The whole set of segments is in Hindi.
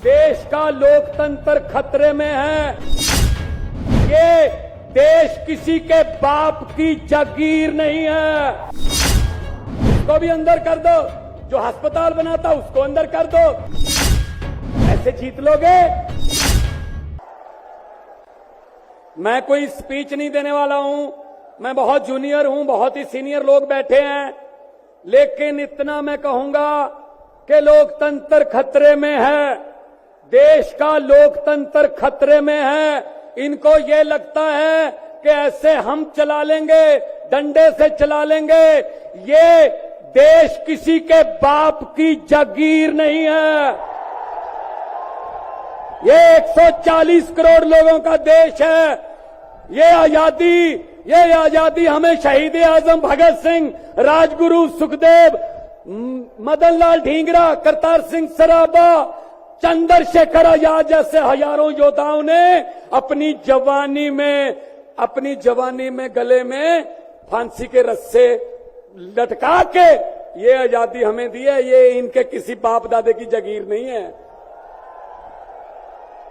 देश का लोकतंत्र खतरे में है। ये देश किसी के बाप की जागीर नहीं है। उसको भी अंदर कर दो, जो अस्पताल बनाता उसको अंदर कर दो, ऐसे जीत लोगे। मैं कोई स्पीच नहीं देने वाला हूं, मैं बहुत जूनियर हूं, बहुत ही सीनियर लोग बैठे हैं, लेकिन इतना मैं कहूंगा कि लोकतंत्र खतरे में है, देश का लोकतंत्र खतरे में है। इनको ये लगता है कि ऐसे हम चला लेंगे, डंडे से चला लेंगे। ये देश किसी के बाप की जागीर नहीं है। ये 140 करोड़ लोगों का देश है। ये आजादी हमें शहीद आजम भगत सिंह, राजगुरु सुखदेव, मदन लाल ढींगरा, करतार सिंह सराबा, चंद्रशेखर आजाद जैसे हजारों योद्धाओं ने अपनी जवानी में गले में फांसी के रस्से लटका के ये आजादी हमें दी है। ये इनके किसी बाप दादे की जागीर नहीं है।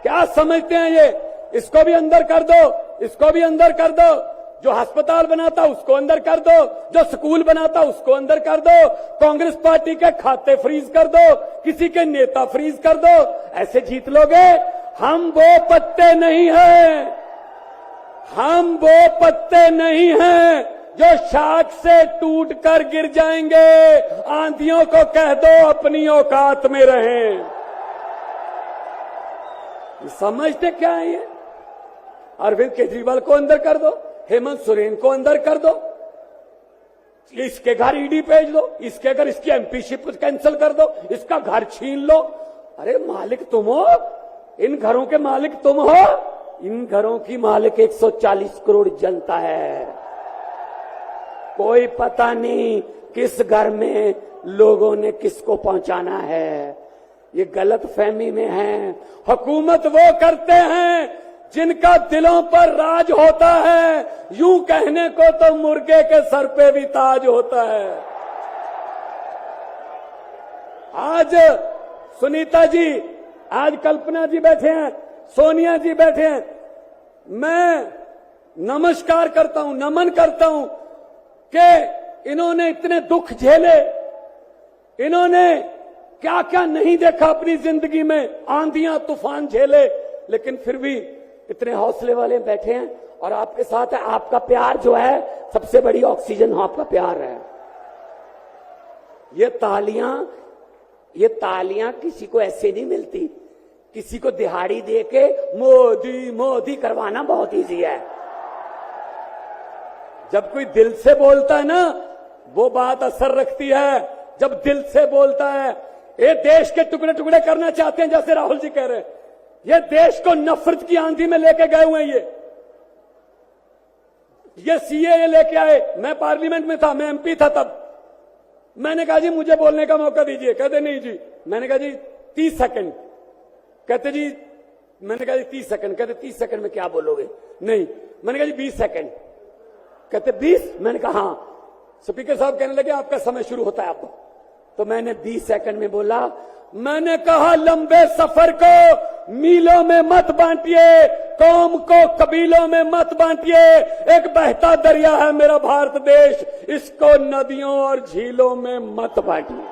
क्या समझते हैं ये? इसको भी अंदर कर दो, इसको भी अंदर कर दो। जो अस्पताल बनाता उसको अंदर कर दो, जो स्कूल बनाता उसको अंदर कर दो, कांग्रेस पार्टी के खाते फ्रीज कर दो, किसी के नेता फ्रीज कर दो, ऐसे जीत लोगे। हम वो पत्ते नहीं हैं, हम वो पत्ते नहीं हैं जो शाख से टूटकर गिर जाएंगे। आंधियों को कह दो अपनी औकात में रहें। समझते क्या है ये? अरविंद केजरीवाल को अंदर कर दो, हेमंत सोरेन को अंदर कर दो, इसके घर ईडी भेज दो, इसके घर इसकी एमपीशिप कैंसिल कर दो, इसका घर छीन लो। अरे मालिक तुम हो, इन घरों के मालिक तुम हो। इन घरों की मालिक 140 करोड़ जनता है। कोई पता नहीं किस घर में लोगों ने किसको पहुंचाना है। ये गलत फहमी में है। हुकूमत वो करते हैं जिनका दिलों पर राज होता है। यूं कहने को तो मुर्गे के सर पे भी ताज होता है। आज सुनीता जी, आज कल्पना जी बैठे हैं, सोनिया जी बैठे हैं। मैं नमस्कार करता हूं, नमन करता हूं कि इन्होंने इतने दुख झेले, इन्होंने क्या क्या नहीं देखा अपनी जिंदगी में, आंधियां तूफान झेले, लेकिन फिर भी इतने हौसले वाले बैठे हैं और आपके साथ है। आपका प्यार जो है सबसे बड़ी ऑक्सीजन आपका प्यार है। ये तालियां किसी को ऐसे नहीं मिलती। किसी को दिहाड़ी देके मोदी मोदी करवाना बहुत इजी है। जब कोई दिल से बोलता है ना, वो बात असर रखती है। जब दिल से बोलता है, ये देश के टुकड़े टुकड़े करना चाहते हैं, जैसे राहुल जी कह रहे हैं। ये देश को नफरत की आंधी में लेके गए हुए हैं। ये सीएए लेके आए। मैं पार्लियामेंट में था, मैं एमपी था तब। मैंने कहा जी मुझे बोलने का मौका दीजिए। कहते नहीं जी। मैंने कहा जी 30 सेकंड। कहते जी, मैंने कहा जी 30 सेकंड। कहते 30 सेकंड में क्या बोलोगे? नहीं। मैंने कहा जी 20 सेकंड। कहते 20? मैंने कहा हाँ। स्पीकर साहब कहने लगे आपका समय शुरू होता है अब। तो मैंने 20 सेकंड में बोला। मैंने कहा लंबे सफर को मीलों में मत बांटिए, कौम को कबीलों में मत बांटिए। एक बहता दरिया है मेरा भारत देश, इसको नदियों और झीलों में मत बांटिए।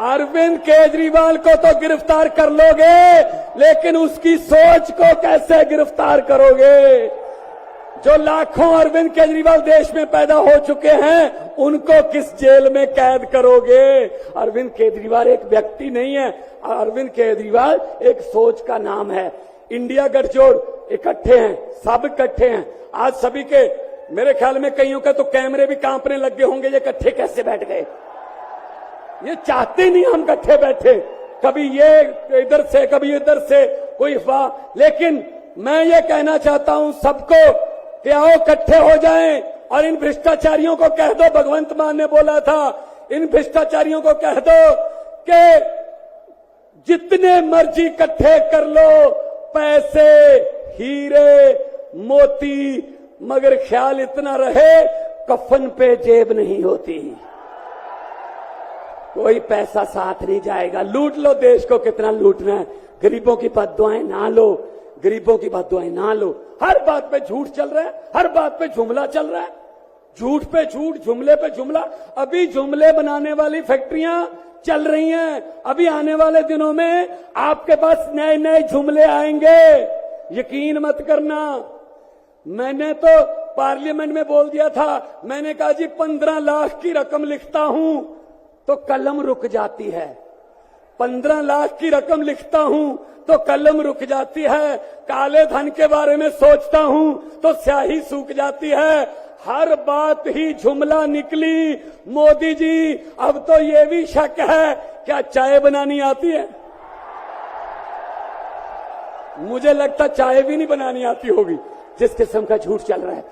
अरविंद केजरीवाल को तो गिरफ्तार कर लोगे, लेकिन उसकी सोच को कैसे गिरफ्तार करोगे? जो लाखों अरविंद केजरीवाल देश में पैदा हो चुके हैं, उनको किस जेल में कैद करोगे? अरविंद केजरीवाल एक व्यक्ति नहीं है, अरविंद केजरीवाल एक सोच का नाम है। इंडिया गठजोड़ इकट्ठे हैं, सब इकट्ठे हैं। आज सभी के, मेरे ख्याल में कईयों के तो कैमरे भी कांपने लग गए होंगे। ये इकट्ठे कैसे बैठ गए? ये चाहते नहीं हम इकट्ठे बैठे, कभी ये इधर से कभी इधर से, कोई अफवाह। लेकिन मैं ये कहना चाहता हूं सबको कि आओ इकट्ठे हो जाएं और इन भ्रष्टाचारियों को कह दो, भगवंत मान ने बोला था, इन भ्रष्टाचारियों को कह दो कि जितने मर्जी इकट्ठे कर लो पैसे, हीरे, मोती, मगर ख्याल इतना रहे कफन पे जेब नहीं होती। कोई पैसा साथ नहीं जाएगा। लूट लो देश को, कितना लूटना है। गरीबों की बददुआएं ना लो, गरीबों की बददुआएं ना लो। हर बात पे झूठ चल रहा है, हर बात पे जुमला चल रहा है, झूठ पे झूठ, जुमले पे जुमला। अभी जुमले बनाने वाली फैक्ट्रियां चल रही हैं। अभी आने वाले दिनों में आपके पास नए नए जुमले आएंगे, यकीन मत करना। मैंने तो पार्लियामेंट में बोल दिया था, मैंने कहा जी 15 लाख की रकम लिखता हूं तो कलम रुक जाती है, 15 लाख की रकम लिखता हूं तो कलम रुक जाती है। काले धन के बारे में सोचता हूं तो स्याही सूख जाती है। हर बात ही जुमला निकली। मोदी जी, अब तो ये भी शक है, क्या चाय बनानी आती है? मुझे लगता चाय भी नहीं बनानी आती होगी, जिस किस्म का झूठ चल रहा है।